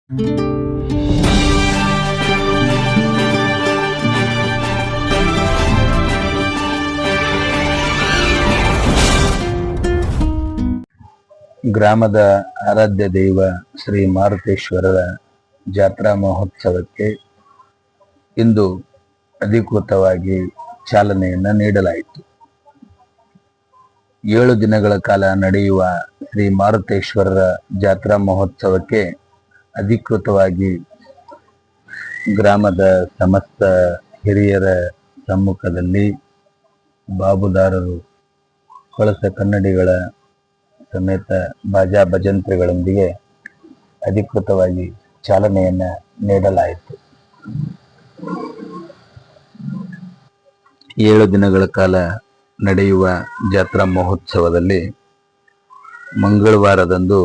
ಗ್ರಾಮದ ಆರಾಧ್ಯ ದೈವ ಶ್ರೀ ಮಾರುತೇಶ್ವರರ ಜಾತ್ರಾ ಮಹೋತ್ಸವಕ್ಕೆ ಇಂದು ಅಧಿಕೃತವಾಗಿ ಚಾಲನೆಯನ್ನು ನೀಡಲಾಯಿತು. 7 ದಿನಗಳ ಕಾಲ ನಡೆಯುವ ಶ್ರೀ ಮಾರುತೇಶ್ವರರ ಜಾತ್ರಾ ಮಹೋತ್ಸವಕ್ಕೆ ಅಧಿಕೃತವಾಗಿ ಗ್ರಾಮದ ಸಮಸ್ತ ಹಿರಿಯರ ಸಮ್ಮುಖದಲ್ಲಿ ಬಾಬುದಾರರು, ಕಳಸ ಕನ್ನಡಿಗಳ ಸಮೇತ ಬಾಜಾ ಭಜಂತ್ರಿಗಳೊಂದಿಗೆ ಅಧಿಕೃತವಾಗಿ ಚಾಲನೆಯನ್ನು ನೀಡಲಾಯಿತು. 7 ದಿನಗಳ ಕಾಲ ನಡೆಯುವ ಜಾತ್ರಾ ಮಹೋತ್ಸವದಲ್ಲಿ ಮಂಗಳವಾರದಂದು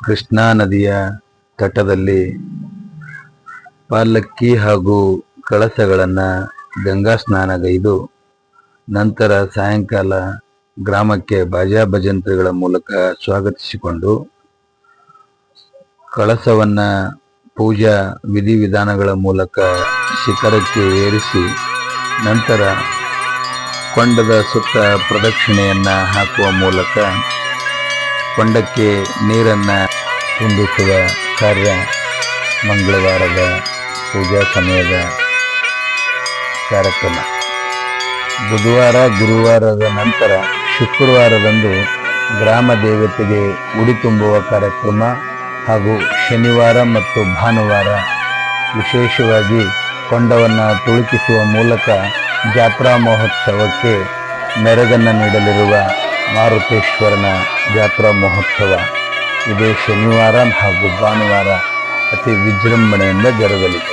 ಕೃಷ್ಣಾ ನದಿಯ ತಟದಲ್ಲಿ ಪಲ್ಲಕ್ಕಿ ಹಾಗೂ ಕಳಸಗಳನ್ನು ಗಂಗಾ ಸ್ನಾನಗೈದು ನಂತರ ಸಾಯಂಕಾಲ ಗ್ರಾಮಕ್ಕೆ ಬಾಜಾ ಭಜಂತ್ರಿಗಳ ಮೂಲಕ ಸ್ವಾಗತಿಸಿಕೊಂಡು ಕಳಸವನ್ನ ಪೂಜಾ ವಿಧಿವಿಧಾನಗಳ ಮೂಲಕ ಶಿಖರಕ್ಕೆ ಏರಿಸಿ ನಂತರ ಕೊಂಡದ ಸುತ್ತ ಪ್ರದಕ್ಷಿಣೆಯನ್ನ ಹಾಕುವ ಮೂಲಕ ಕೊಂಡಕ್ಕೆ ನೀರನ್ನ ತುಂಬಿಸುವ ಕಾರ್ಯ ಮಂಗಳವಾರದ ಪೂಜಾ ಸಮಯದ ಕಾರ್ಯಕ್ರಮ. ಬುಧವಾರ, ಗುರುವಾರದ ನಂತರ ಶುಕ್ರವಾರದಂದು ಗ್ರಾಮ ದೇವತೆಗೆ ಉಡಿ ತುಂಬುವ ಕಾರ್ಯಕ್ರಮ ಹಾಗೂ ಶನಿವಾರ ಮತ್ತು ಭಾನುವಾರ ವಿಶೇಷವಾಗಿ ಕೊಂಡವನ್ನು ತುಳುಕಿಸುವ ಮೂಲಕ ಜಾತ್ರಾ ಮಹೋತ್ಸವಕ್ಕೆ ಮೆರಗನ್ನು ನೀಡಲಿರುವ ಮಾರುತೇಶ್ವರನ ಜಾತ್ರಾ ಮಹೋತ್ಸವ ಇದೇ ಶನಿವಾರ ಹಾಗೂ ಭಾನುವಾರ ಅತಿ ವಿಜೃಂಭಣೆಯಿಂದ ಜರುಗಲಿದೆ.